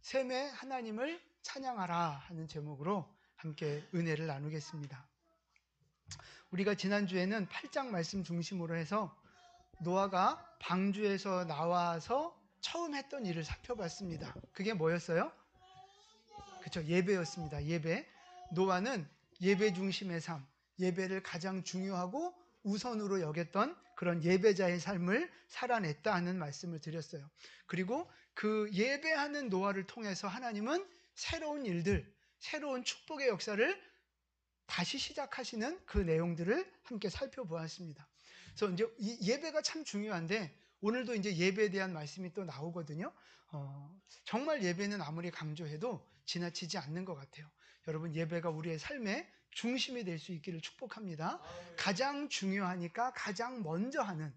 셈의 하나님을 찬양하라 하는 제목으로 함께 은혜를 나누겠습니다. 우리가 지난주에는 8장 말씀 중심으로 해서 노아가 방주에서 나와서 처음 했던 일을 살펴봤습니다. 그게 뭐였어요? 그렇죠. 예배였습니다. 예배. 노아는 예배 중심의 삶, 예배를 가장 중요하고 우선으로 여겼던 그런 예배자의 삶을 살아냈다 하는 말씀을 드렸어요. 그리고 그 예배하는 노아를 통해서 하나님은 새로운 일들, 새로운 축복의 역사를 다시 시작하시는 그 내용들을 함께 살펴보았습니다. 그래서 이제 이 예배가 참 중요한데 오늘도 이제 예배에 대한 말씀이 또 나오거든요. 정말 예배는 아무리 강조해도 지나치지 않는 것 같아요. 여러분, 예배가 우리의 삶의 중심이 될 수 있기를 축복합니다. 가장 중요하니까 가장 먼저 하는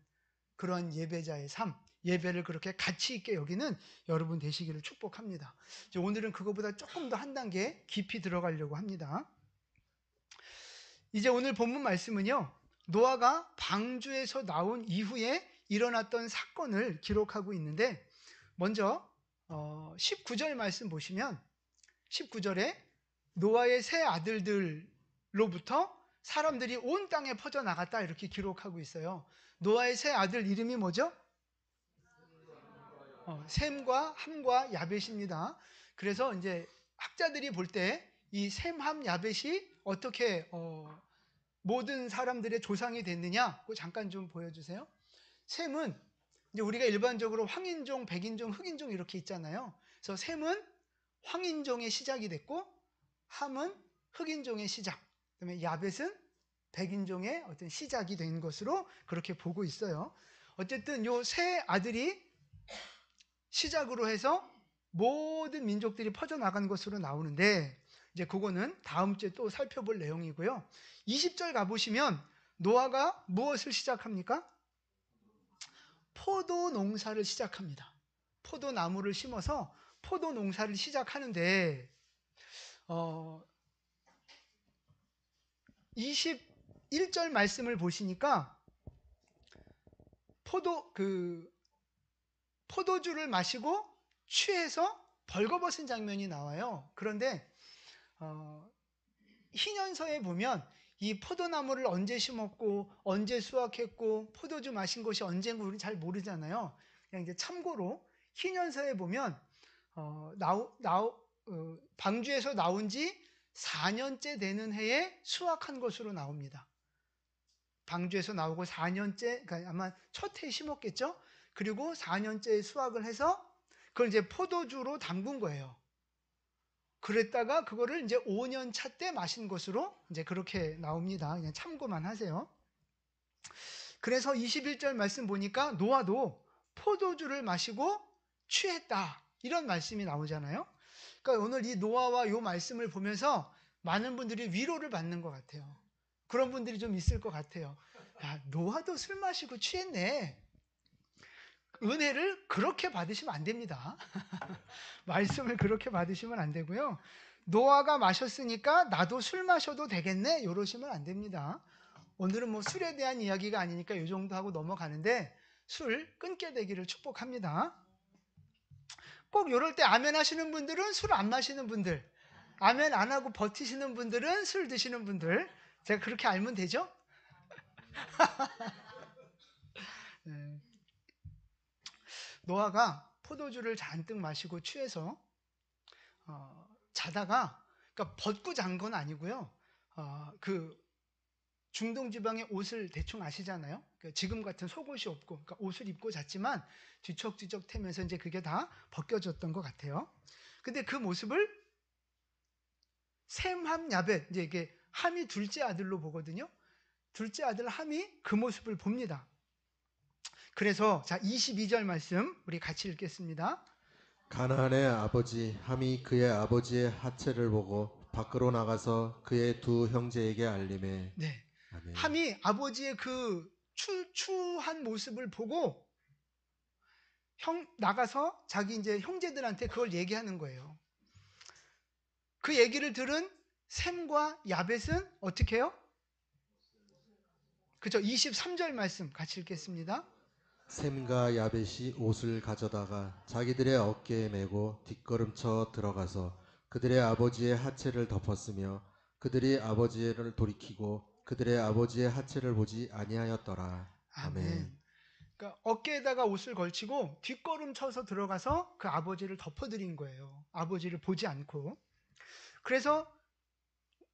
그런 예배자의 삶, 예배를 그렇게 가치 있게 여기는 여러분 되시기를 축복합니다. 오늘은 그거보다 조금 더 한 단계 깊이 들어가려고 합니다. 이제 오늘 본문 말씀은요, 노아가 방주에서 나온 이후에 일어났던 사건을 기록하고 있는데, 먼저 19절 말씀 보시면 19절에 노아의 세 아들들로부터 사람들이 온 땅에 퍼져나갔다 이렇게 기록하고 있어요. 노아의 세 아들 이름이 뭐죠? 셈과 함과 야벳입니다. 그래서 이제 학자들이 볼 때 이 셈, 함, 야벳이 어떻게 모든 사람들의 조상이 됐느냐? 그거 잠깐 좀 보여주세요. 셈은 이제 우리가 일반적으로 황인종, 백인종, 흑인종 이렇게 있잖아요. 그래서 셈은 황인종의 시작이 됐고, 함은 흑인종의 시작, 그다음에 야벳은 백인종의 어떤 시작이 된 것으로 그렇게 보고 있어요. 어쨌든 요 세 아들이 시작으로 해서 모든 민족들이 퍼져나간 것으로 나오는데, 이제 그거는 다음 주에 또 살펴볼 내용이고요. 20절 가보시면 노아가 무엇을 시작합니까? 포도 농사를 시작합니다. 포도나무를 심어서 포도 농사를 시작하는데 21절 말씀을 보시니까 포도주를 마시고 취해서 벌거벗은 장면이 나와요. 그런데 희년서에 보면 이 포도나무를 언제 심었고 언제 수확했고 포도주 마신 것이 언제인 걸 우리 잘 모르잖아요. 그냥 이제 참고로 희년서에 보면 방주에서 나온 지 4년째 되는 해에 수확한 것으로 나옵니다. 방주에서 나오고 4년째, 그러니까 아마 첫 해에 심었겠죠? 그리고 4년째 수확을 해서 그걸 이제 포도주로 담근 거예요. 그랬다가 그거를 이제 5년 차 때 마신 것으로 이제 그렇게 나옵니다. 그냥 참고만 하세요. 그래서 21절 말씀 보니까 노아도 포도주를 마시고 취했다, 이런 말씀이 나오잖아요. 그러니까 오늘 이 노아와 이 말씀을 보면서 많은 분들이 위로를 받는 것 같아요. 그런 분들이 좀 있을 것 같아요. 야, 노아도 술 마시고 취했네. 은혜를 그렇게 받으시면 안 됩니다. 말씀을 그렇게 받으시면 안 되고요. 노아가 마셨으니까 나도 술 마셔도 되겠네, 이러시면 안 됩니다. 오늘은 뭐 술에 대한 이야기가 아니니까 이 정도 하고 넘어가는데 술 끊게 되기를 축복합니다. 꼭 이럴 때 아멘 하시는 분들은 술 안 마시는 분들, 아멘 안 하고 버티시는 분들은 술 드시는 분들, 제가 그렇게 알면 되죠? 네. 노아가 포도주를 잔뜩 마시고 취해서 자다가, 그러니까 벗고 잔 건 아니고요. 그 중동 지방의 옷을 대충 아시잖아요. 그러니까 지금 같은 속옷이 없고, 그러니까 옷을 입고 잤지만 뒤척뒤척 태면서 이제 그게 다 벗겨졌던 것 같아요. 근데 그 모습을 셈, 함, 야벳, 이제 이게 함이 둘째 아들로 보거든요. 둘째 아들 함이 그 모습을 봅니다. 그래서 자, 22절 말씀 우리 같이 읽겠습니다. 가나안의 아버지 함이 그의 아버지의 하체를 보고 밖으로 나가서 그의 두 형제에게 알림해. 네. 아멘. 함이 아버지의 그 추한 모습을 보고 나가서 자기 이제 형제들한테 그걸 얘기하는 거예요. 그 얘기를 들은 셈과 야벳은 어떻게 해요? 그죠? 23절 말씀 같이 읽겠습니다. 셈과 야벳이 옷을 가져다가 자기들의 어깨에 메고 뒷걸음쳐 들어가서 그들의 아버지의 하체를 덮었으며 그들이 아버지를 돌이키고 그들의 아버지의 하체를 보지 아니하였더라. 아멘. 아멘. 그러니까 어깨에다가 옷을 걸치고 뒷걸음 쳐서 들어가서 그 아버지를 덮어드린 거예요. 아버지를 보지 않고. 그래서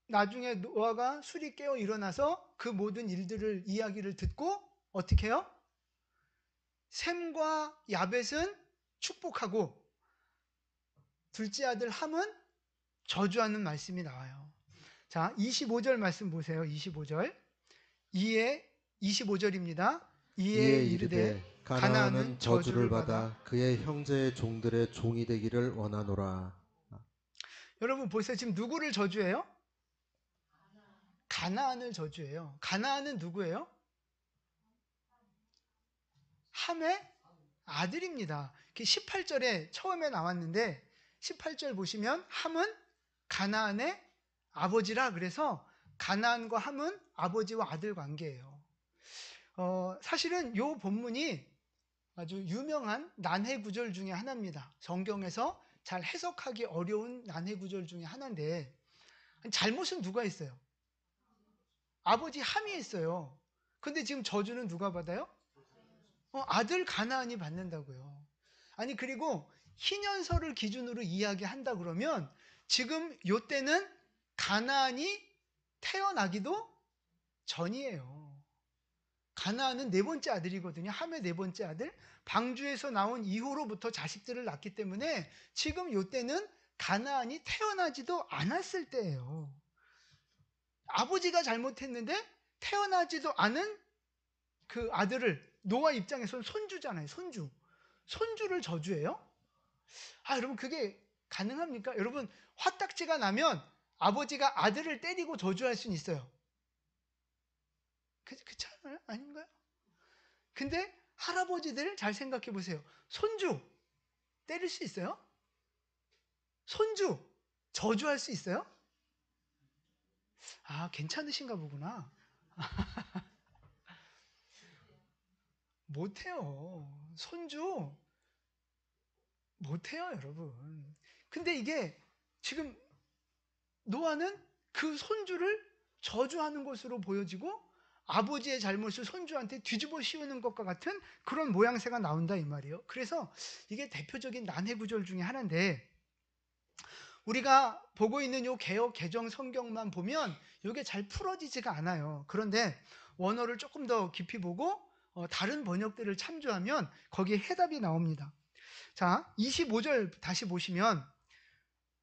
나중에 노아가 술이 깨어 일어나서 그 모든 일들을 이야기를 듣고 어떻게 해요? 셈과 야벳은 축복하고 둘째 아들 함은 저주하는 말씀이 나와요. 자, 25절 말씀 보세요. 25절. 이에 25절입니다. 이에 이에 이르되 가나안은 저주를 받아 그의 형제의 종들의 종이 되기를 원하노라. 여러분 보세요. 지금 누구를 저주해요? 가나안을 저주해요. 가나안은 누구예요? 함의 아들입니다. 18절에 처음에 나왔는데 18절 보시면 함은 가나안의 아버지라 그래서 가나안과 함은 아버지와 아들 관계예요. 사실은 이 본문이 아주 유명한 난해 구절 중에 하나입니다. 성경에서 잘 해석하기 어려운 난해 구절 중에 하나인데 잘못은 누가 했어요? 아버지 함이 했어요. 근데 지금 저주는 누가 받아요? 아들 가나안이 받는다고요. 아니 그리고 희년설을 기준으로 이야기한다 그러면 지금 요때는 가나안이 태어나기도 전이에요. 가나안은 네 번째 아들이거든요. 함의 네 번째 아들. 방주에서 나온 이후로부터 자식들을 낳기 때문에 지금 요때는 가나안이 태어나지도 않았을 때예요. 아버지가 잘못했는데 태어나지도 않은 그 아들을 노아 입장에서는 손주잖아요. 손주. 손주를 저주해요? 여러분 그게 가능합니까? 여러분 화딱지가 나면 아버지가 아들을 때리고 저주할 수는 있어요. 그렇지 않아요? 아닌가요? 근데 할아버지들 잘 생각해 보세요. 손주 때릴 수 있어요? 손주 저주할 수 있어요? 괜찮으신가 보구나. 못해요. 손주 못해요, 여러분. 근데 이게 지금 노아는 그 손주를 저주하는 것으로 보여지고 아버지의 잘못을 손주한테 뒤집어 씌우는 것과 같은 그런 모양새가 나온다 이 말이에요. 그래서 이게 대표적인 난해 구절 중에 하나인데 우리가 보고 있는 요 개역 개정 성경만 보면 이게 잘 풀어지지가 않아요. 그런데 원어를 조금 더 깊이 보고 다른 번역들을 참조하면 거기에 해답이 나옵니다. 자, 25절 다시 보시면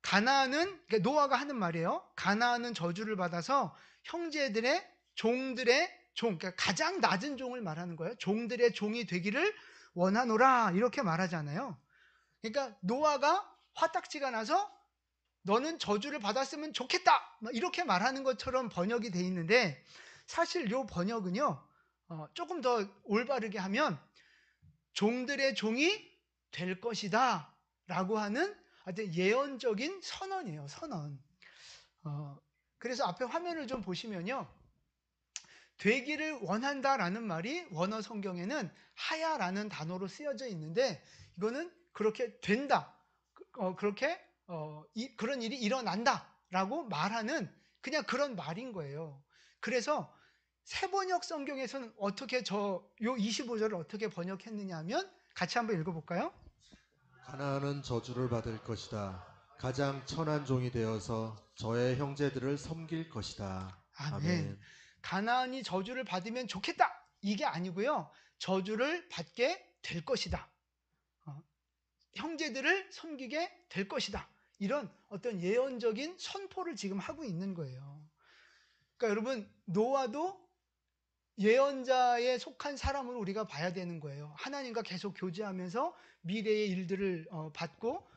가나안은 그러니까 노아가 하는 말이에요. 가나안은 저주를 받아서 형제들의 종들의 종, 그러니까 가장 낮은 종을 말하는 거예요. 종들의 종이 되기를 원하노라 이렇게 말하잖아요. 그러니까 노아가 화딱지가 나서 너는 저주를 받았으면 좋겠다 이렇게 말하는 것처럼 번역이 돼 있는데 사실 이 번역은요 조금 더 올바르게 하면 종들의 종이 될 것이다 라고 하는 아주 예언적인 선언이에요. 선언. 그래서 앞에 화면을 좀 보시면요 되기를 원한다라는 말이 원어 성경에는 하야라는 단어로 쓰여져 있는데 이거는 그렇게 된다 그렇게 그런 일이 일어난다라고 말하는 그냥 그런 말인 거예요. 그래서 새번역 성경에서는 어떻게 요 25절을 어떻게 번역했느냐 하면 같이 한번 읽어볼까요? 가나안은 저주를 받을 것이다. 가장 천한 종이 되어서 저의 형제들을 섬길 것이다. 아멘. 가나안이 저주를 받으면 좋겠다 이게 아니고요. 저주를 받게 될 것이다. 형제들을 섬기게 될 것이다. 이런 어떤 예언적인 선포를 지금 하고 있는 거예요. 그러니까 여러분 노아도 예언자에 속한 사람으로 우리가 봐야 되는 거예요. 하나님과 계속 교제하면서 미래의 일들을 받고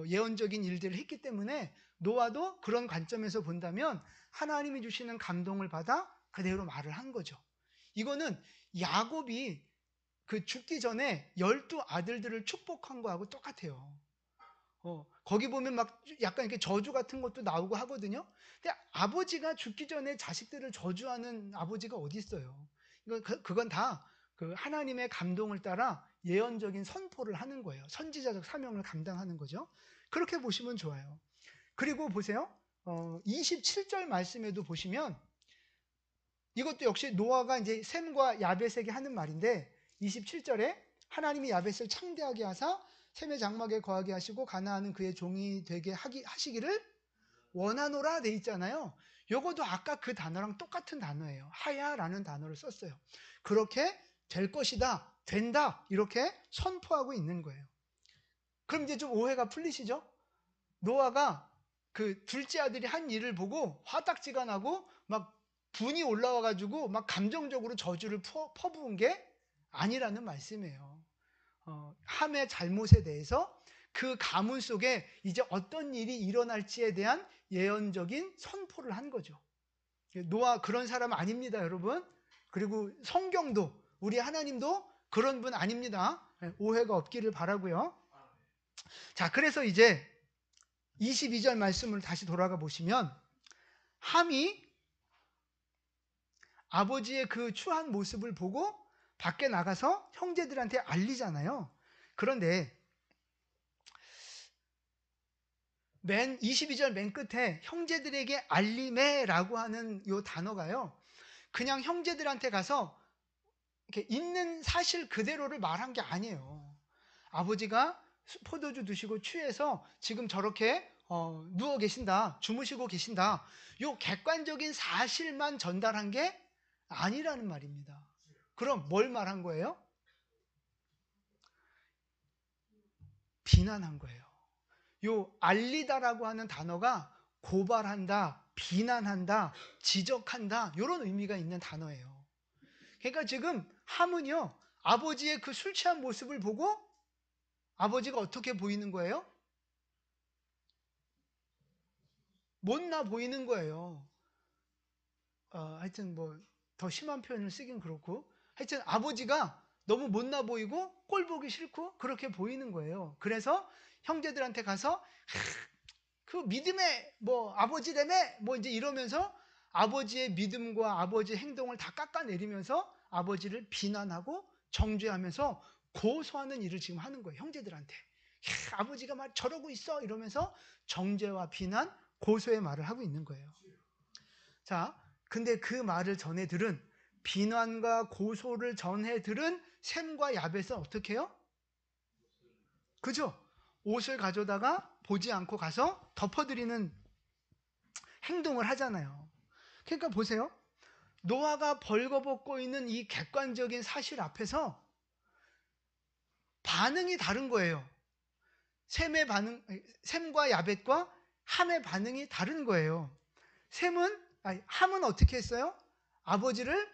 예언적인 일들을 했기 때문에 노아도 그런 관점에서 본다면 하나님이 주시는 감동을 받아 그대로 말을 한 거죠. 이거는 야곱이 그 죽기 전에 12 아들들을 축복한 거하고 똑같아요. 거기 보면 막 약간 이렇게 저주 같은 것도 나오고 하거든요. 근데 아버지가 죽기 전에 자식들을 저주하는 아버지가 어디 있어요? 그건 다 그 하나님의 감동을 따라 예언적인 선포를 하는 거예요. 선지자적 사명을 감당하는 거죠. 그렇게 보시면 좋아요. 그리고 보세요. 27절 말씀에도 보시면 이것도 역시 노아가 이제 셈과 야벳에게 하는 말인데 27절에 하나님이 야벳을 창대하게 하사 셈의 장막에 거하게 하시고 가나안은 그의 종이 되게 하시기를 원하노라 돼 있잖아요. 요것도 아까 그 단어랑 똑같은 단어예요. 하야라는 단어를 썼어요. 그렇게 될 것이다, 된다 이렇게 선포하고 있는 거예요. 그럼 이제 좀 오해가 풀리시죠? 노아가 그 둘째 아들이 한 일을 보고 화딱지가 나고 막 분이 올라와가지고 막 감정적으로 저주를 퍼부은 게 아니라는 말씀이에요. 함의 잘못에 대해서 그 가문 속에 이제 어떤 일이 일어날지에 대한 예언적인 선포를 한 거죠. 노아 그런 사람 아닙니다, 여러분. 그리고 성경도 우리 하나님도 그런 분 아닙니다. 오해가 없기를 바라고요. 자, 그래서 이제 22절 말씀을 다시 돌아가 보시면 함이 아버지의 그 추한 모습을 보고 밖에 나가서 형제들한테 알리잖아요. 그런데 22절 맨 끝에 형제들에게 알림해라고 하는 이 단어가요. 그냥 형제들한테 가서 이렇게 있는 사실 그대로를 말한 게 아니에요. 아버지가 포도주 드시고 취해서 지금 저렇게 누워 계신다, 주무시고 계신다. 요 객관적인 사실만 전달한 게 아니라는 말입니다. 그럼 뭘 말한 거예요? 비난한 거예요. 요 알리다라고 하는 단어가 고발한다, 비난한다, 지적한다 이런 의미가 있는 단어예요. 그러니까 지금 함은요 아버지의 그 술 취한 모습을 보고 아버지가 어떻게 보이는 거예요? 못나 보이는 거예요. 하여튼 뭐 더 심한 표현을 쓰긴 그렇고 하여튼 아버지가 너무 못나 보이고 꼴 보기 싫고 그렇게 보이는 거예요. 그래서 형제들한테 가서 그 믿음의 뭐 아버지라며 뭐 이제 이러면서 아버지의 믿음과 아버지의 행동을 다 깎아내리면서 아버지를 비난하고 정죄하면서 고소하는 일을 지금 하는 거예요. 형제들한테. 아버지가 막 저러고 있어 이러면서 정죄와 비난, 고소의 말을 하고 있는 거예요. 자, 근데 그 말을 전해 들은 비난과 고소를 전해 들은 셈과 야벳은 어떻게 해요? 그죠? 옷을 가져다가 보지 않고 가서 덮어드리는 행동을 하잖아요. 그러니까 보세요. 노아가 벌거벗고 있는 이 객관적인 사실 앞에서 반응이 다른 거예요. 셈과 야벳과 함의 반응이 다른 거예요. 함은 어떻게 했어요? 아버지를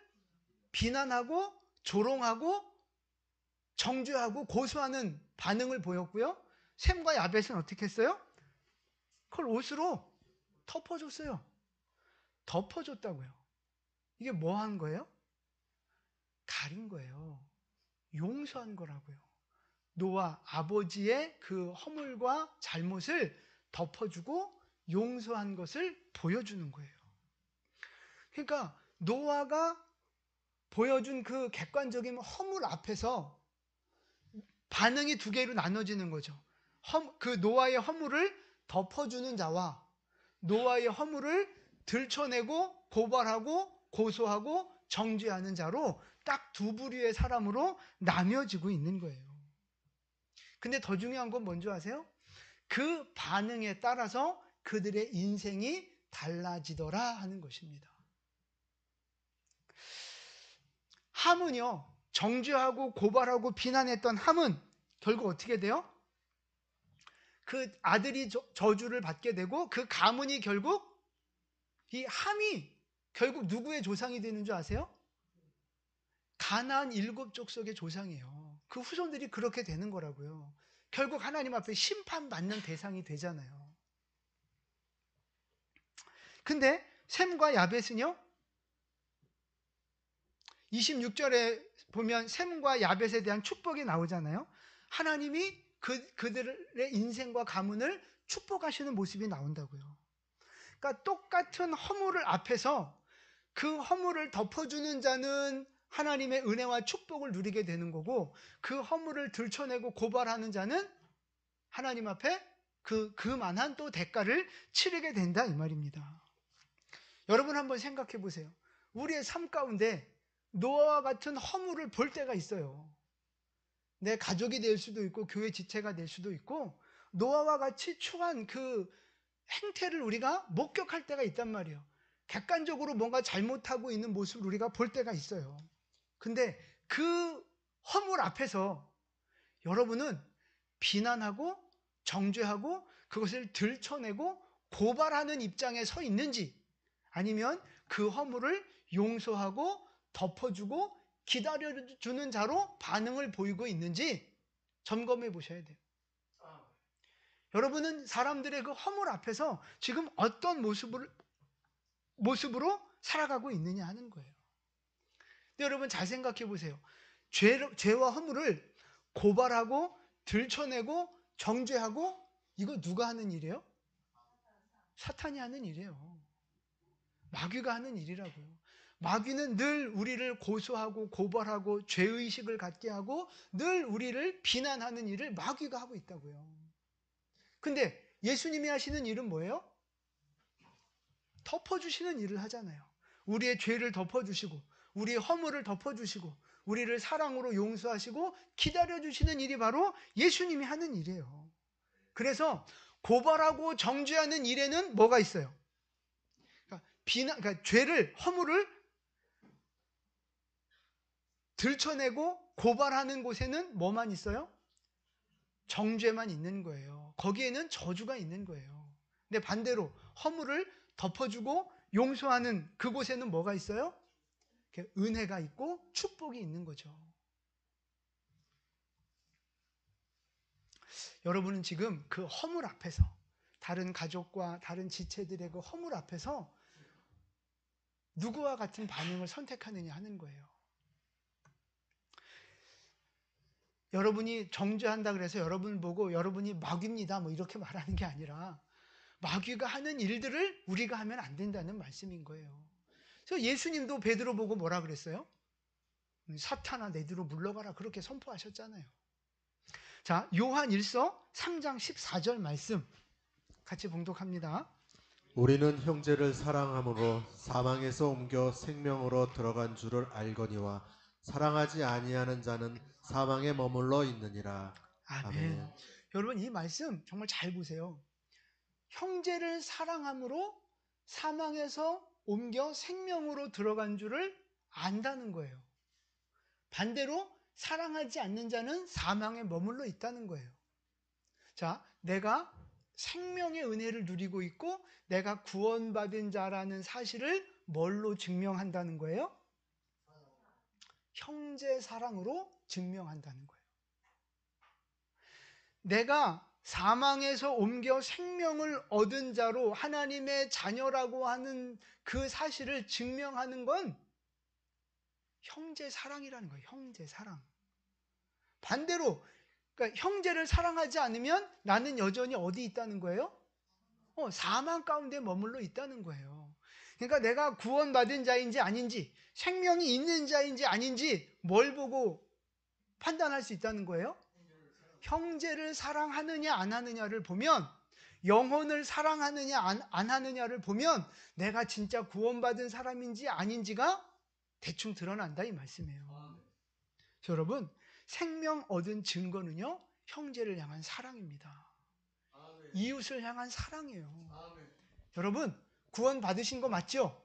비난하고 조롱하고 정죄하고 고소하는 반응을 보였고요. 셈과 야벳은 어떻게 했어요? 그걸 옷으로 덮어줬어요. 덮어줬다고요. 이게 뭐 한 거예요? 가린 거예요. 용서한 거라고요. 노아 아버지의 그 허물과 잘못을 덮어주고 용서한 것을 보여주는 거예요. 그러니까 노아가 보여준 그 객관적인 허물 앞에서 반응이 두 개로 나눠지는 거죠. 그 노아의 허물을 덮어주는 자와 노아의 허물을 들춰내고 고발하고 고소하고 정죄하는 자로 딱 두 부류의 사람으로 나뉘어지고 있는 거예요. 근데 더 중요한 건 뭔지 아세요? 그 반응에 따라서 그들의 인생이 달라지더라 하는 것입니다. 함은요, 정죄하고 고발하고 비난했던 함은 결국 어떻게 돼요? 그 아들이 저주를 받게 되고 그 가문이 결국 이 함이 결국 누구의 조상이 되는 줄 아세요? 가나안 7족속의 조상이에요. 그 후손들이 그렇게 되는 거라고요. 결국 하나님 앞에 심판받는 대상이 되잖아요. 근데 셈과 야벳은요? 26절에 보면 셈과 야벳에 대한 축복이 나오잖아요. 하나님이 그들의 인생과 가문을 축복하시는 모습이 나온다고요. 그러니까 똑같은 허물을 앞에서 그 허물을 덮어주는 자는 하나님의 은혜와 축복을 누리게 되는 거고, 그 허물을 들춰내고 고발하는 자는 하나님 앞에 그만한 또 대가를 치르게 된다 이 말입니다. 여러분 한번 생각해 보세요. 우리의 삶 가운데 노아와 같은 허물을 볼 때가 있어요. 내 가족이 될 수도 있고 교회 지체가 될 수도 있고 노아와 같이 추한 그 행태를 우리가 목격할 때가 있단 말이에요. 객관적으로 뭔가 잘못하고 있는 모습을 우리가 볼 때가 있어요. 근데 그 허물 앞에서 여러분은 비난하고 정죄하고 그것을 들춰내고 고발하는 입장에 서 있는지, 아니면 그 허물을 용서하고 덮어주고 기다려주는 자로 반응을 보이고 있는지 점검해 보셔야 돼요. 여러분은 사람들의 그 허물 앞에서 지금 어떤 모습으로 살아가고 있느냐 하는 거예요. 근데 여러분 잘 생각해 보세요. 죄와 허물을 고발하고 들춰내고 정죄하고, 이거 누가 하는 일이에요? 사탄이 하는 일이에요. 마귀가 하는 일이라고요. 마귀는 늘 우리를 고소하고 고발하고 죄의식을 갖게 하고 늘 우리를 비난하는 일을 마귀가 하고 있다고요. 근데 예수님이 하시는 일은 뭐예요? 덮어주시는 일을 하잖아요. 우리의 죄를 덮어주시고 우리의 허물을 덮어주시고 우리를 사랑으로 용서하시고 기다려주시는 일이 바로 예수님이 하는 일이에요. 그래서 고발하고 정죄하는 일에는 뭐가 있어요? 그러니까 죄를, 허물을 들춰내고 고발하는 곳에는 뭐만 있어요? 정죄만 있는 거예요. 거기에는 저주가 있는 거예요. 근데 반대로 허물을 덮어주고 용서하는 그곳에는 뭐가 있어요? 은혜가 있고 축복이 있는 거죠. 여러분은 지금 그 허물 앞에서, 다른 가족과 다른 지체들의 그 허물 앞에서 누구와 같은 반응을 선택하느냐 하는 거예요. 여러분이 정죄한다 그래서 여러분 보고 여러분이 마귀입니다 뭐 이렇게 말하는 게 아니라, 마귀가 하는 일들을 우리가 하면 안 된다는 말씀인 거예요. 그래서 예수님도 베드로 보고 뭐라 그랬어요? 사탄아 내 뒤로 물러가라, 그렇게 선포하셨잖아요. 자, 요한 1서 3장 14절 말씀 같이 봉독합니다. 우리는 형제를 사랑함으로 사망에서 옮겨 생명으로 들어간 줄을 알거니와 사랑하지 아니하는 자는 사망에 머물러 있느니라. 아멘. 여러분 이 말씀 정말 잘 보세요. 형제를 사랑함으로 사망에서 옮겨 생명으로 들어간 줄을 안다는 거예요. 반대로 사랑하지 않는 자는 사망에 머물러 있다는 거예요. 자, 내가 생명의 은혜를 누리고 있고 내가 구원받은 자라는 사실을 뭘로 증명한다는 거예요? 형제 사랑으로 증명한다는 거예요. 내가 사망에서 옮겨 생명을 얻은 자로 하나님의 자녀라고 하는 그 사실을 증명하는 건 형제 사랑이라는 거예요. 형제 사랑. 반대로 그러니까 형제를 사랑하지 않으면 나는 여전히 어디 있다는 거예요? 사망 가운데 머물러 있다는 거예요. 그러니까 내가 구원받은 자인지 아닌지, 생명이 있는 자인지 아닌지 뭘 보고 판단할 수 있다는 거예요? 형제를 사랑하느냐 안 하느냐를 보면, 영혼을 사랑하느냐 안 하느냐를 보면 내가 진짜 구원받은 사람인지 아닌지가 대충 드러난다 이 말씀이에요. 여러분, 생명 얻은 증거는요 형제를 향한 사랑입니다. 이웃을 향한 사랑이에요. 여러분 구원 받으신 거 맞죠?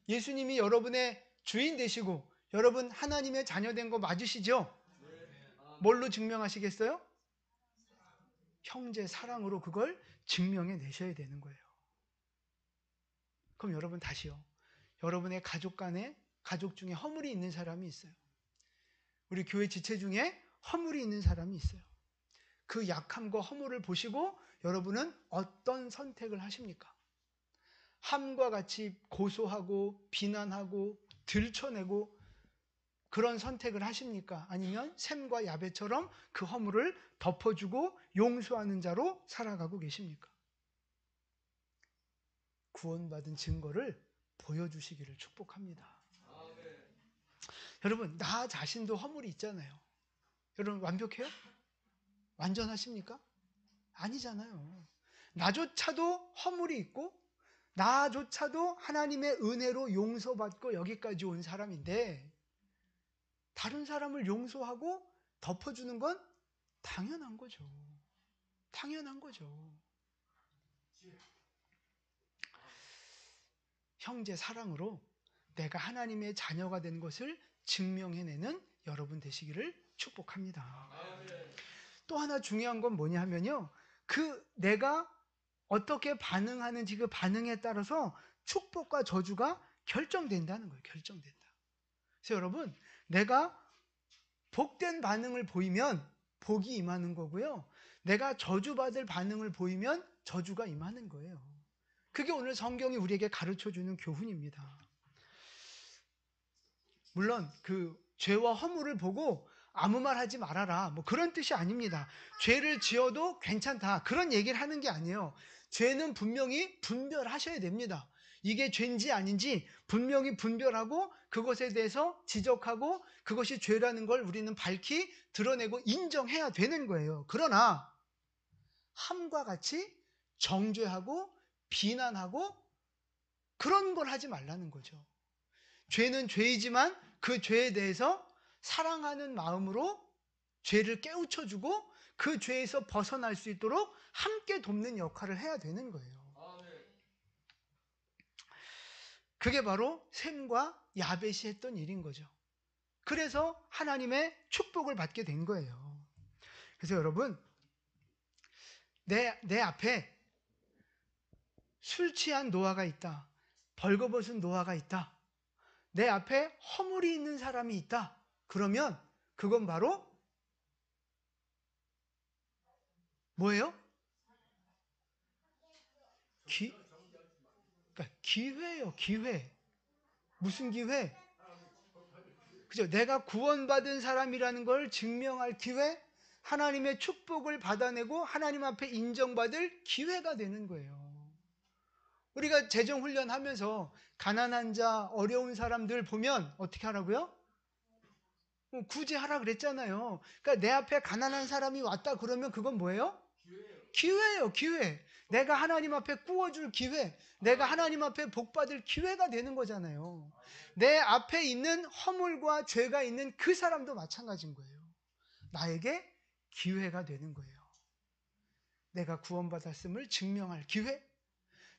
예수님이 여러분의 주인 되시고 여러분 하나님의 자녀 된 거 맞으시죠? 뭘로 증명하시겠어요? 형제 사랑으로 그걸 증명해 내셔야 되는 거예요. 그럼 여러분 다시요. 여러분의 가족 중에 허물이 있는 사람이 있어요. 우리 교회 지체 중에 허물이 있는 사람이 있어요. 그 약함과 허물을 보시고 여러분은 어떤 선택을 하십니까? 함과 같이 고소하고 비난하고 들춰내고 그런 선택을 하십니까? 아니면 샘과 야베처럼 그 허물을 덮어주고 용서하는 자로 살아가고 계십니까? 구원받은 증거를 보여주시기를 축복합니다. 여러분, 나 자신도 허물이 있잖아요. 여러분, 완벽해요? 완전하십니까? 아니잖아요. 나조차도 허물이 있고 나조차도 하나님의 은혜로 용서받고 여기까지 온 사람인데 다른 사람을 용서하고 덮어주는 건 당연한 거죠. 당연한 거죠. 형제 사랑으로 내가 하나님의 자녀가 된 것을 증명해내는 여러분 되시기를 축복합니다. 또 하나 중요한 건 뭐냐 하면요. 내가 어떻게 반응하는지 그 반응에 따라서 축복과 저주가 결정된다는 거예요. 결정된다. 그래서 여러분, 내가 복된 반응을 보이면 복이 임하는 거고요. 내가 저주받을 반응을 보이면 저주가 임하는 거예요. 그게 오늘 성경이 우리에게 가르쳐주는 교훈입니다. 물론 그 죄와 허물을 보고 아무 말 하지 말아라, 뭐 그런 뜻이 아닙니다. 죄를 지어도 괜찮다, 그런 얘기를 하는 게 아니에요. 죄는 분명히 분별하셔야 됩니다. 이게 죄인지 아닌지 분명히 분별하고 그것에 대해서 지적하고 그것이 죄라는 걸 우리는 밝히 드러내고 인정해야 되는 거예요. 그러나 함과 같이 정죄하고 비난하고 그런 걸 하지 말라는 거죠. 죄는 죄이지만 그 죄에 대해서 사랑하는 마음으로 죄를 깨우쳐주고 그 죄에서 벗어날 수 있도록 함께 돕는 역할을 해야 되는 거예요. 그게 바로 셈과 야벳이 했던 일인 거죠. 그래서 하나님의 축복을 받게 된 거예요. 그래서 여러분, 내 앞에 술 취한 노아가 있다, 벌거벗은 노아가 있다, 내 앞에 허물이 있는 사람이 있다, 그러면 그건 바로 뭐예요? 그러니까 기회예요. 기회. 무슨 기회? 그죠? 내가 구원받은 사람이라는 걸 증명할 기회, 하나님의 축복을 받아내고 하나님 앞에 인정받을 기회가 되는 거예요. 우리가 재정훈련 하면서 가난한 자, 어려운 사람들 보면 어떻게 하라고요? 구제하라 그랬잖아요. 그러니까 내 앞에 가난한 사람이 왔다 그러면 그건 뭐예요? 기회예요, 기회. 내가 하나님 앞에 구워줄 기회, 내가 하나님 앞에 복받을 기회가 되는 거잖아요. 내 앞에 있는 허물과 죄가 있는 그 사람도 마찬가지인 거예요. 나에게 기회가 되는 거예요. 내가 구원받았음을 증명할 기회,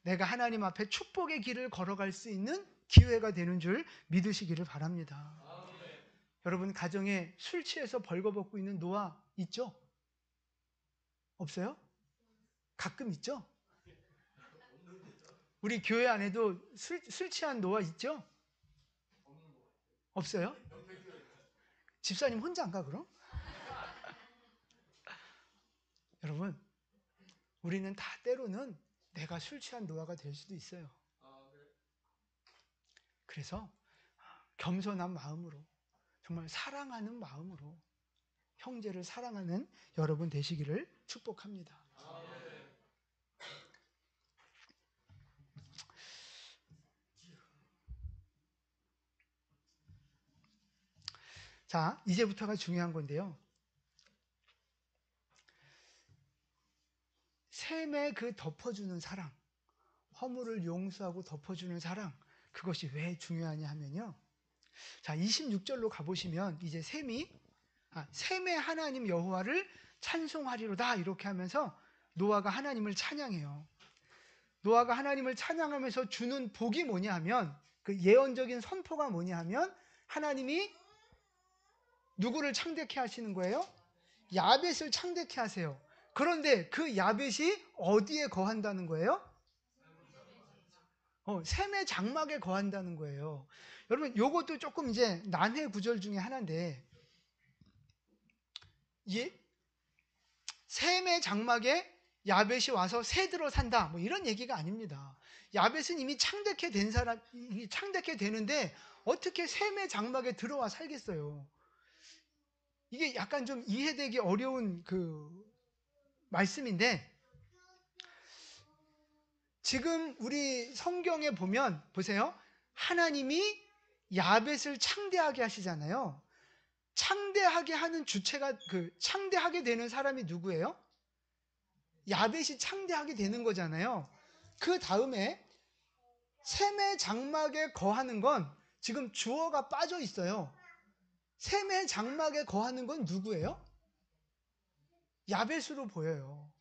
내가 하나님 앞에 축복의 길을 걸어갈 수 있는 기회가 되는 줄 믿으시기를 바랍니다. 여러분, 가정에 술 취해서 벌거벗고 있는 노아 있죠? 없어요? 가끔 있죠? 우리 교회 안에도 술 취한 노아 있죠? 없어요? 집사님 혼자인가 그럼? 여러분, 우리는 다 때로는 내가 술 취한 노아가 될 수도 있어요. 그래서 겸손한 마음으로, 정말 사랑하는 마음으로 형제를 사랑하는 여러분 되시기를 축복합니다. 자, 이제부터가 중요한 건데요. 셈의 그 덮어주는 사랑, 허물을 용서하고 덮어주는 사랑, 그것이 왜 중요하냐 하면요. 자, 26절로 가보시면 이제 셈의 하나님 여호와를 찬송하리로다 이렇게 하면서 노아가 하나님을 찬양해요. 노아가 하나님을 찬양하면서 주는 복이 뭐냐 하면, 그 예언적인 선포가 뭐냐 하면, 하나님이 누구를 창대케 하시는 거예요? 야벳을 창대케 하세요. 그런데 그 야벳이 어디에 거한다는 거예요? 셈의 장막에 거한다는 거예요. 여러분, 요것도 조금 이제 난해 구절 중에 하나인데, 셈의 장막에 야벳이 와서 새들어 산다, 뭐 이런 얘기가 아닙니다. 야벳은 이미 창대케 된 사람, 창대케 되는데 어떻게 셈의 장막에 들어와 살겠어요? 이게 약간 좀 이해되기 어려운 그 말씀인데, 지금 우리 성경에 보면 보세요. 하나님이 야벳을 창대하게 하시잖아요. 창대하게 하는 주체가 창대하게 되는 사람이 누구예요? 야벳이 창대하게 되는 거잖아요. 그 다음에 셈의 장막에 거하는 건 지금 주어가 빠져 있어요. 셈의 장막에 거하는 건 누구예요? 야벳으로 보여요.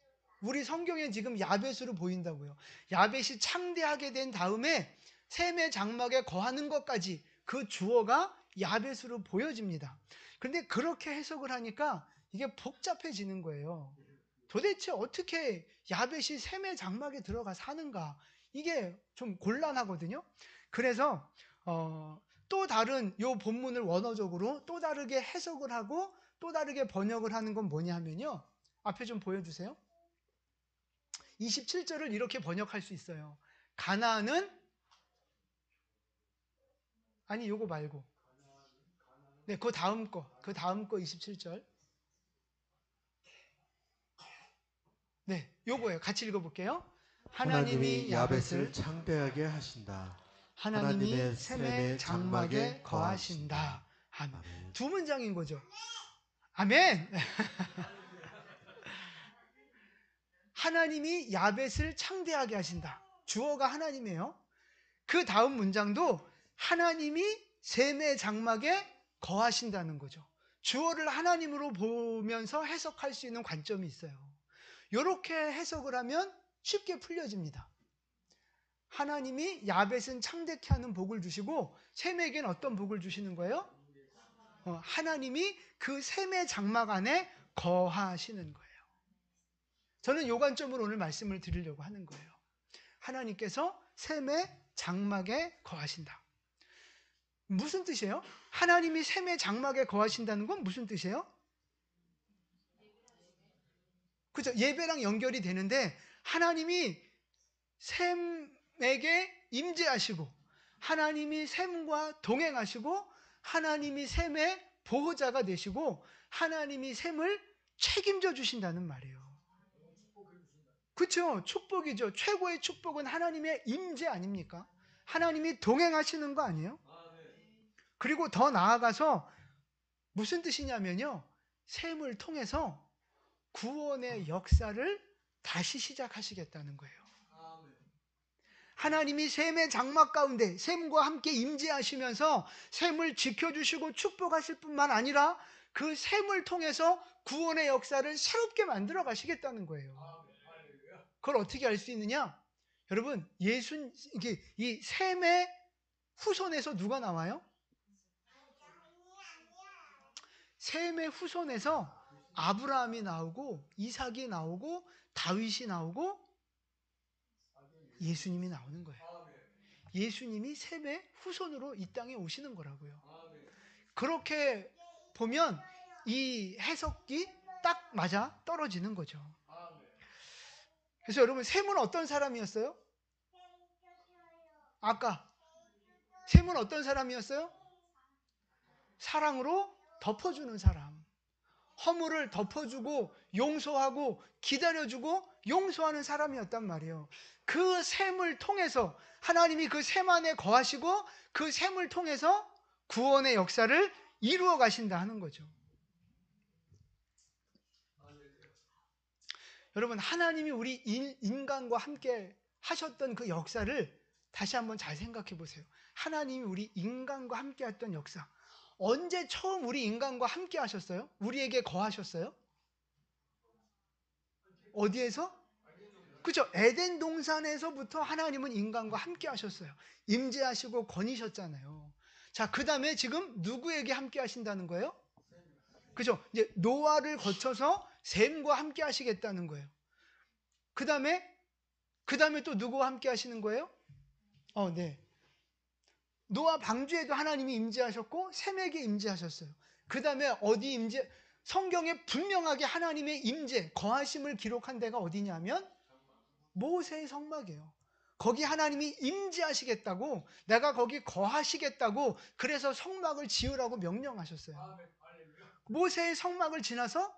우리 성경에 지금 야벳으로 보인다고요. 야벳이 창대하게 된 다음에 셈의 장막에 거하는 것까지 그 주어가 야벳으로 보여집니다. 그런데 그렇게 해석을 하니까 이게 복잡해지는 거예요. 도대체 어떻게 야벳이 셈의 장막에 들어가 사는가? 이게 좀 곤란하거든요. 그래서 또 다른 요 본문을 원어적으로 또 다르게 해석을 하고 또 다르게 번역을 하는 건 뭐냐 하면요. 앞에 좀 보여주세요. 27절을 이렇게 번역할 수 있어요. 가나안은 아니 요거 말고 네, 그 다음 거 27절. 네, 요거예요. 같이 읽어볼게요. 하나님이 야벳을 창대하게 하신다. 하나님이 셈의 장막에 거하신다. 아멘. 아멘. 두 문장인 거죠. 아멘. 하나님이 야벳을 창대하게 하신다. 주어가 하나님이에요. 그 다음 문장도 하나님이 셈의 장막에 거하신다는 거죠. 주어를 하나님으로 보면서 해석할 수 있는 관점이 있어요. 이렇게 해석을 하면 쉽게 풀려집니다. 하나님이 야벳은 창대케 하는 복을 주시고 셈에게는 어떤 복을 주시는 거예요? 하나님이 그 셈의 장막 안에 거하시는 거예요. 저는 이 관점으로 오늘 말씀을 드리려고 하는 거예요. 하나님께서 셈의 장막에 거하신다. 무슨 뜻이에요? 하나님이 셈의 장막에 거하신다는 건 무슨 뜻이에요? 그죠? 예배랑 연결이 되는데 하나님이 셈에게 임재하시고 하나님이 셈과 동행하시고 하나님이 셈의 보호자가 되시고 하나님이 셈을 책임져 주신다는 말이에요. 그렇죠? 축복이죠. 최고의 축복은 하나님의 임재 아닙니까? 하나님이 동행하시는 거 아니에요? 그리고 더 나아가서 무슨 뜻이냐면요. 셈을 통해서 구원의 역사를 다시 시작하시겠다는 거예요. 하나님이 셈의 장막 가운데 셈과 함께 임재하시면서 셈을 지켜주시고 축복하실 뿐만 아니라 그 셈을 통해서 구원의 역사를 새롭게 만들어 가시겠다는 거예요. 그걸 어떻게 알 수 있느냐? 여러분, 이 셈의 후손에서 누가 나와요? 셈의 후손에서 아브라함이 나오고 이삭이 나오고 다윗이 나오고 예수님이 나오는 거예요. 예수님이 셈의 후손으로 이 땅에 오시는 거라고요. 그렇게 보면 이 해석이 딱 맞아 떨어지는 거죠. 그래서 여러분, 셈은 어떤 사람이었어요? 아까 셈은 어떤 사람이었어요? 사랑으로 덮어주는 사람. 허물을 덮어주고 용서하고 기다려주고 용서하는 사람이었단 말이에요. 그 셈을 통해서 하나님이 그 셈 안에 거하시고 그 셈을 통해서 구원의 역사를 이루어 가신다 하는 거죠. 여러분, 하나님이 우리 인간과 함께 하셨던 그 역사를 다시 한번 잘 생각해 보세요. 하나님이 우리 인간과 함께 했던 역사. 언제 처음 우리 인간과 함께 하셨어요? 우리에게 거하셨어요? 어디에서? 그죠? 에덴 동산에서부터 하나님은 인간과 함께 하셨어요. 임재하시고 거니셨잖아요. 자, 그 다음에 지금 누구에게 함께 하신다는 거예요? 그죠? 이제 노아를 거쳐서 셈과 함께 하시겠다는 거예요. 그 다음에 또 누구와 함께 하시는 거예요? 네. 노아 방주에도 하나님이 임재하셨고 셈에게 임재하셨어요. 그 다음에 어디 임재? 성경에 분명하게 하나님의 임재, 거하심을 기록한 데가 어디냐면 모세의 성막이에요. 거기 하나님이 임재하시겠다고, 내가 거기 거하시겠다고, 그래서 성막을 지으라고 명령하셨어요. 모세의 성막을 지나서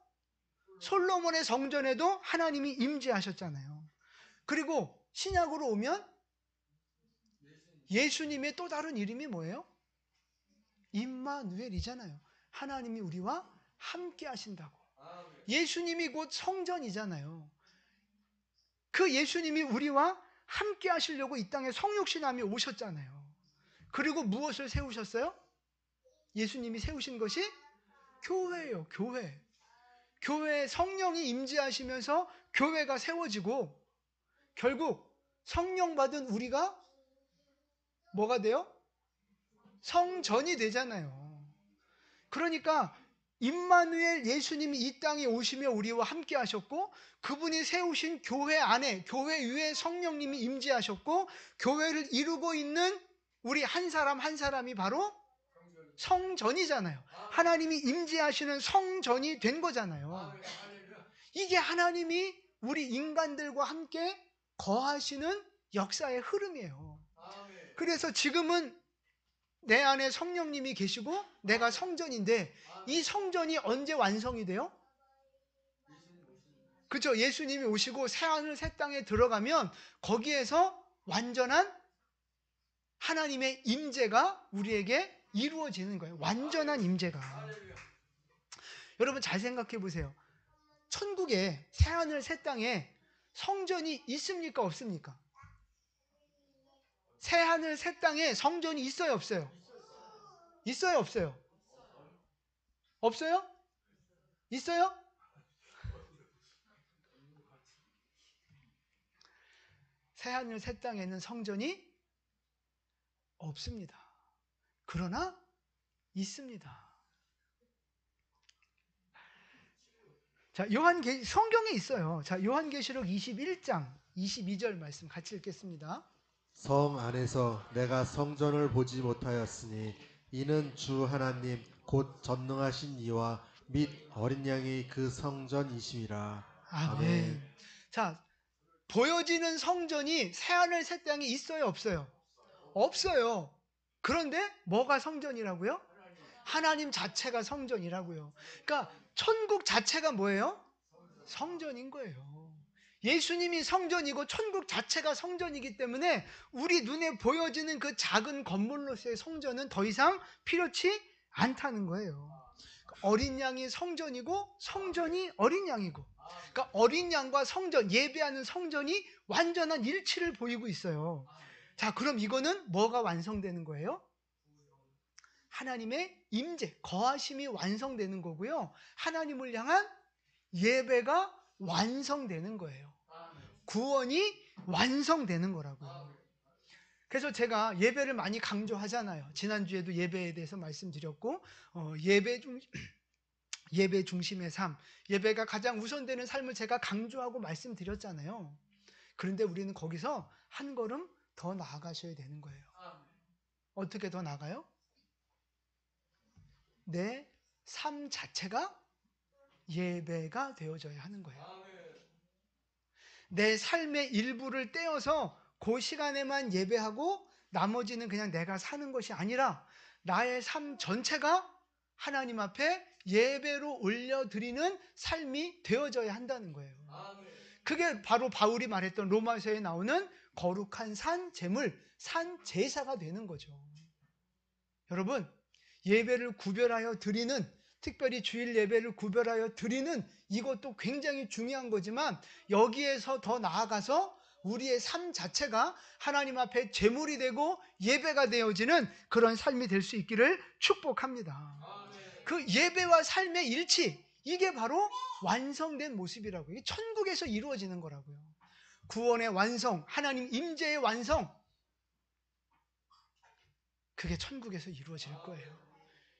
솔로몬의 성전에도 하나님이 임재하셨잖아요. 그리고 신약으로 오면 예수님의 또 다른 이름이 뭐예요? 임마누엘이잖아요. 하나님이 우리와 함께 하신다고. 예수님이 곧 성전이잖아요. 그 예수님이 우리와 함께 하시려고 이 땅에 성육신함이 오셨잖아요. 그리고 무엇을 세우셨어요? 예수님이 세우신 것이 교회예요. 교회. 교회에 성령이 임재하시면서 교회가 세워지고 결국 성령 받은 우리가 뭐가 돼요? 성전이 되잖아요. 그러니까 임마누엘 예수님이 이 땅에 오시며 우리와 함께 하셨고 그분이 세우신 교회 안에 교회 위에 성령님이 임재하셨고 교회를 이루고 있는 우리 한 사람 한 사람이 바로 성전이잖아요. 하나님이 임재하시는 성전이 된 거잖아요. 이게 하나님이 우리 인간들과 함께 거하시는 역사의 흐름이에요. 그래서 지금은 내 안에 성령님이 계시고 내가 성전인데 이 성전이 언제 완성이 돼요? 그렇죠. 예수님이 오시고 새하늘 새 땅에 들어가면 거기에서 완전한 하나님의 임재가 우리에게 이루어지는 거예요. 완전한 임재가. 여러분 잘 생각해 보세요. 천국에 새하늘 새 땅에 성전이 있습니까? 없습니까? 새하늘 새 땅에 성전이 있어요? 없어요? 있어요? 없어요? 없어요? 있어요? 새하늘 새 땅에는 성전이 없습니다. 그러나 있습니다. 자, 성경에 있어요. 자, 요한계시록 21장 22절 말씀 같이 읽겠습니다. 성 안에서 내가 성전을 보지 못하였으니 이는 주 하나님 곧 전능하신 이와 및 어린 양이 그 성전이심이라. 아멘. 자, 보여지는 성전이 새하늘 새 땅에 있어요, 없어요? 없어요. 그런데 뭐가 성전이라고요? 하나님 자체가 성전이라고요. 그러니까 천국 자체가 뭐예요? 성전인 거예요. 예수님이 성전이고 천국 자체가 성전이기 때문에 우리 눈에 보여지는 그 작은 건물로서의 성전은 더 이상 필요치 않다는 거예요. 어린 양이 성전이고 성전이 어린 양이고, 그러니까 어린 양과 성전, 예배하는 성전이 완전한 일치를 보이고 있어요. 자, 그럼 이거는 뭐가 완성되는 거예요? 하나님의 임재, 거하심이 완성되는 거고요. 하나님을 향한 예배가 완성되는 거예요. 구원이 완성되는 거라고요. 그래서 제가 예배를 많이 강조하잖아요. 지난주에도 예배에 대해서 말씀드렸고 예배 중심의 삶, 예배가 가장 우선되는 삶을 제가 강조하고 말씀드렸잖아요. 그런데 우리는 거기서 한 걸음 더 나아가셔야 되는 거예요. 어떻게 더 나아가요? 내 삶 자체가 예배가 되어져야 하는 거예요. 내 삶의 일부를 떼어서 그 시간에만 예배하고 나머지는 그냥 내가 사는 것이 아니라 나의 삶 전체가 하나님 앞에 예배로 올려드리는 삶이 되어져야 한다는 거예요. 그게 바로 바울이 말했던 로마서에 나오는 거룩한 산 제물, 산 제사가 되는 거죠. 여러분, 예배를 구별하여 드리는, 특별히 주일 예배를 구별하여 드리는 이것도 굉장히 중요한 거지만 여기에서 더 나아가서 우리의 삶 자체가 하나님 앞에 제물이 되고 예배가 되어지는 그런 삶이 될 수 있기를 축복합니다. 그 예배와 삶의 일치, 이게 바로 완성된 모습이라고요. 이게 천국에서 이루어지는 거라고요. 구원의 완성, 하나님 임재의 완성, 그게 천국에서 이루어질 거예요.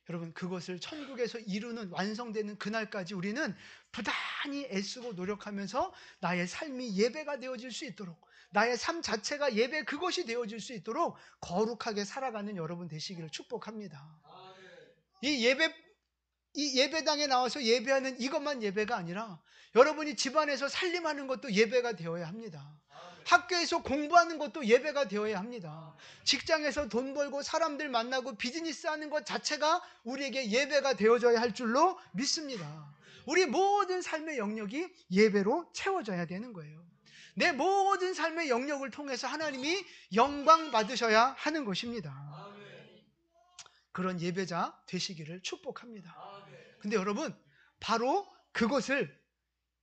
여러분, 그것을 천국에서 이루는, 완성되는 그날까지 우리는 부단히 애쓰고 노력하면서 나의 삶이 예배가 되어질 수 있도록, 나의 삶 자체가 예배, 그것이 되어질 수 있도록 거룩하게 살아가는 여러분 되시기를 축복합니다. 이 예배당에 나와서 예배하는 이것만 예배가 아니라 여러분이 집안에서 살림하는 것도 예배가 되어야 합니다. 학교에서 공부하는 것도 예배가 되어야 합니다. 직장에서 돈 벌고 사람들 만나고 비즈니스 하는 것 자체가 우리에게 예배가 되어져야 할 줄로 믿습니다. 우리 모든 삶의 영역이 예배로 채워져야 되는 거예요. 내 모든 삶의 영역을 통해서 하나님이 영광 받으셔야 하는 것입니다. 그런 예배자 되시기를 축복합니다. 근데 여러분, 바로 그것을,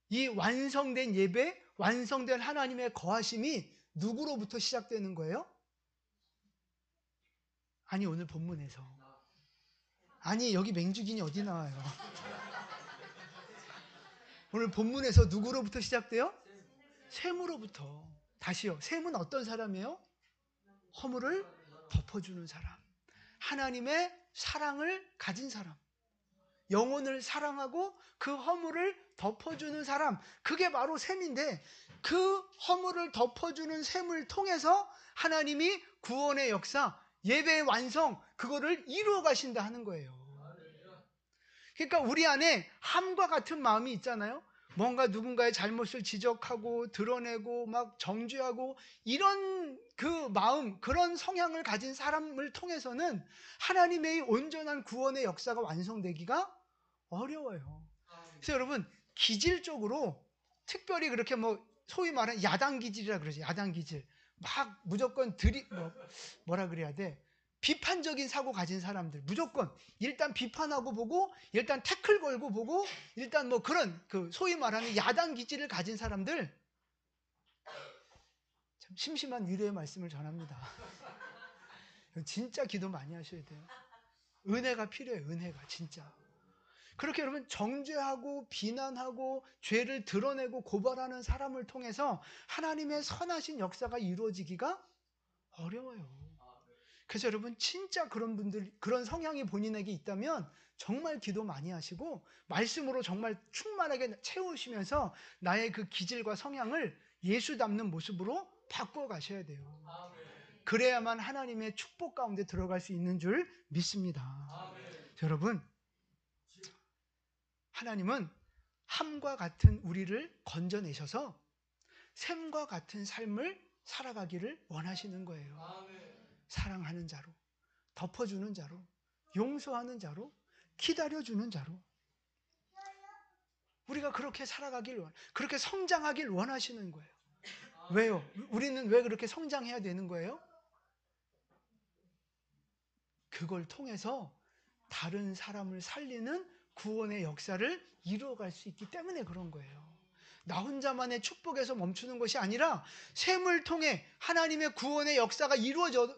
이 완성된 예배, 완성된 하나님의 거하심이 누구로부터 시작되는 거예요? 아니, 오늘 본문에서. 아니, 여기 맹주긴이 어디 나와요? 오늘 본문에서 누구로부터 시작돼요? 셈으로부터. 다시요. 셈은 어떤 사람이에요? 허물을 덮어주는 사람. 하나님의 사랑을 가진 사람. 영혼을 사랑하고 그 허물을 덮어주는 사람. 그게 바로 셈인데, 그 허물을 덮어주는 셈을 통해서 하나님이 구원의 역사, 예배의 완성, 그거를 이루어 가신다 하는 거예요. 그러니까 우리 안에 함과 같은 마음이 있잖아요. 뭔가 누군가의 잘못을 지적하고 드러내고 막 정죄하고 이런 그 마음, 그런 성향을 가진 사람을 통해서는 하나님의 온전한 구원의 역사가 완성되기가 어려워요. 그래서 여러분, 기질적으로 특별히 그렇게 뭐 소위 말하는 야당 기질이라 그러죠. 야당 기질. 막 무조건 뭐라 그래야 돼? 비판적인 사고 가진 사람들, 무조건 일단 비판하고 보고, 일단 태클 걸고 보고, 일단 뭐 그런 그 소위 말하는 야당 기질을 가진 사람들, 참 심심한 위로의 말씀을 전합니다. 진짜 기도 많이 하셔야 돼요. 은혜가 필요해요. 은혜가 진짜. 그렇게 여러분, 정죄하고 비난하고 죄를 드러내고 고발하는 사람을 통해서 하나님의 선하신 역사가 이루어지기가 어려워요. 그래서 여러분, 진짜 그런 분들, 그런 성향이 본인에게 있다면 정말 기도 많이 하시고 말씀으로 정말 충만하게 채우시면서 나의 그 기질과 성향을 예수 닮는 모습으로 바꿔 가셔야 돼요. 그래야만 하나님의 축복 가운데 들어갈 수 있는 줄 믿습니다. 여러분, 하나님은 함과 같은 우리를 건져내셔서 샘과 같은 삶을 살아가기를 원하시는 거예요. 사랑하는 자로, 덮어주는 자로, 용서하는 자로, 기다려주는 자로. 우리가 그렇게 살아가길 그렇게 성장하길 원하시는 거예요. 왜요? 우리는 왜 그렇게 성장해야 되는 거예요? 그걸 통해서 다른 사람을 살리는 구원의 역사를 이루어갈 수 있기 때문에 그런 거예요. 나 혼자만의 축복에서 멈추는 것이 아니라 셈을 통해 하나님의 구원의 역사가 이루어져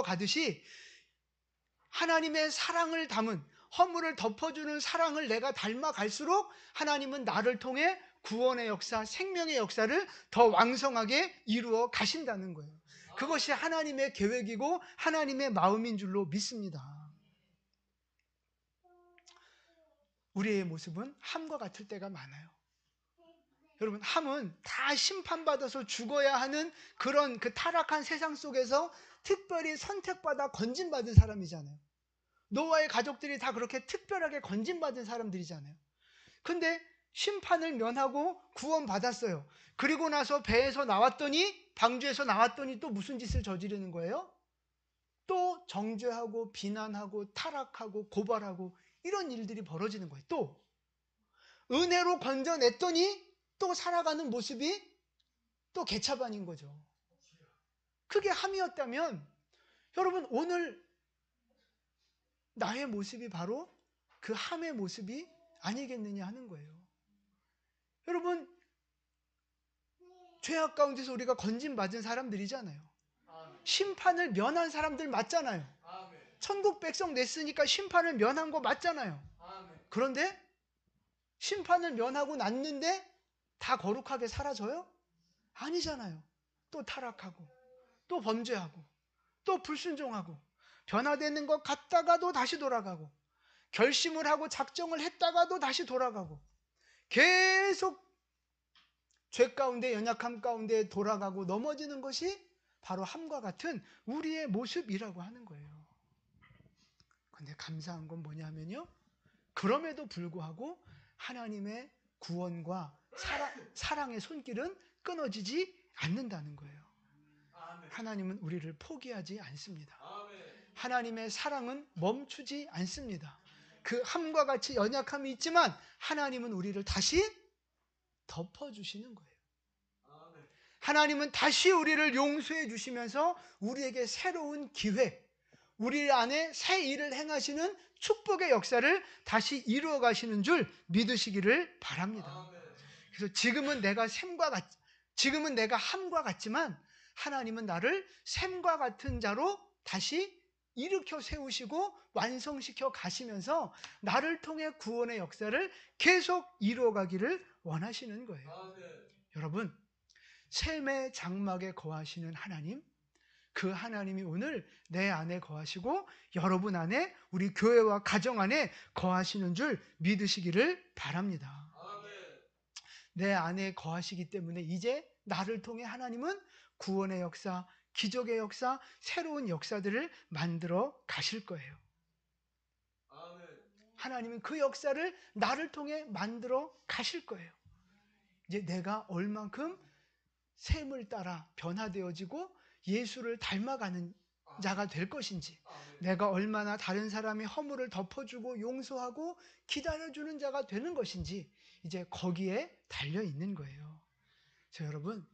가듯이 하나님의 사랑을 담은, 허물을 덮어주는 사랑을 내가 닮아갈수록 하나님은 나를 통해 구원의 역사, 생명의 역사를 더 왕성하게 이루어 가신다는 거예요. 그것이 하나님의 계획이고 하나님의 마음인 줄로 믿습니다. 우리의 모습은 함과 같을 때가 많아요. 여러분, 함은 다 심판받아서 죽어야 하는 그런 그 타락한 세상 속에서 특별히 선택받아 건진받은 사람이잖아요. 노아의 가족들이 다 그렇게 특별하게 건진받은 사람들이잖아요. 근데 심판을 면하고 구원받았어요. 그리고 나서 배에서 나왔더니, 방주에서 나왔더니 또 무슨 짓을 저지르는 거예요? 또 정죄하고 비난하고 타락하고 고발하고 이런 일들이 벌어지는 거예요. 또 은혜로 건져냈더니 또 살아가는 모습이 또 개차반인 거죠. 그게 함이었다면 여러분, 오늘 나의 모습이 바로 그 함의 모습이 아니겠느냐 하는 거예요. 여러분, 죄악 가운데서 우리가 건진받은 사람들이잖아요. 심판을 면한 사람들 맞잖아요. 천국 백성 냈으니까 심판을 면한 거 맞잖아요. 그런데 심판을 면하고 났는데 다 거룩하게 사라져요? 아니잖아요. 또 타락하고, 또 범죄하고, 또 불순종하고, 변화되는 것 같다가도 다시 돌아가고, 결심을 하고 작정을 했다가도 다시 돌아가고, 계속 죄 가운데, 연약함 가운데 돌아가고 넘어지는 것이 바로 함과 같은 우리의 모습이라고 하는 거예요. 그런데 감사한 건 뭐냐면요, 그럼에도 불구하고 하나님의 구원과 사랑의 손길은 끊어지지 않는다는 거예요. 하나님은 우리를 포기하지 않습니다. 하나님의 사랑은 멈추지 않습니다. 그 함과 같이 연약함이 있지만 하나님은 우리를 다시 덮어주시는 거예요. 하나님은 다시 우리를 용서해 주시면서 우리에게 새로운 기회, 우리 안에 새 일을 행하시는 축복의 역사를 다시 이루어 가시는 줄 믿으시기를 바랍니다. 그래서 지금은 내가 함과 같지만 하나님은 나를 샘과 같은 자로 다시 일으켜 세우시고 완성시켜 가시면서 나를 통해 구원의 역사를 계속 이루어 가기를 원하시는 거예요. 여러분, 샘의 장막에 거하시는 하나님, 그 하나님이 오늘 내 안에 거하시고 여러분 안에, 우리 교회와 가정 안에 거하시는 줄 믿으시기를 바랍니다. 내 안에 거하시기 때문에 이제 나를 통해 하나님은 구원의 역사, 기적의 역사, 새로운 역사들을 만들어 가실 거예요. 하나님은 그 역사를 나를 통해 만들어 가실 거예요. 이제 내가 얼만큼 샘을 따라 변화되어지고 예수를 닮아가는 자가 될 것인지, 내가 얼마나 다른 사람의 허물을 덮어주고 용서하고 기다려주는 자가 되는 것인지 이제 거기에 달려 있는 거예요. 여러분,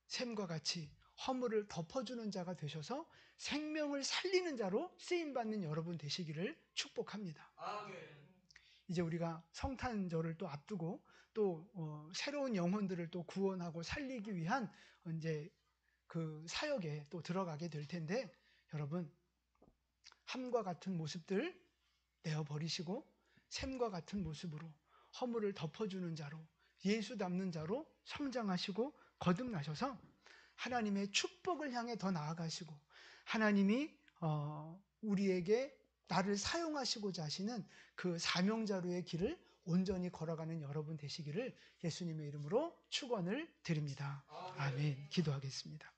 샘과 같이 허물을 덮어주는 자가 되셔서 생명을 살리는 자로 쓰임받는 여러분 되시기를 축복합니다. 이제 우리가 성탄절을 또 앞두고 또 새로운 영혼들을 또 구원하고 살리기 위한 이제 그 사역에 또 들어가게 될 텐데, 여러분, 함과 같은 모습들 내어버리시고 샘과 같은 모습으로 허물을 덮어주는 자로, 예수 닮는 자로 성장하시고 거듭나셔서 하나님의 축복을 향해 더 나아가시고 하나님이 우리에게 나를 사용하시고자 하시는 그 사명자로의 길을 온전히 걸어가는 여러분 되시기를 예수님의 이름으로 축원을 드립니다. 아멘. 기도하겠습니다.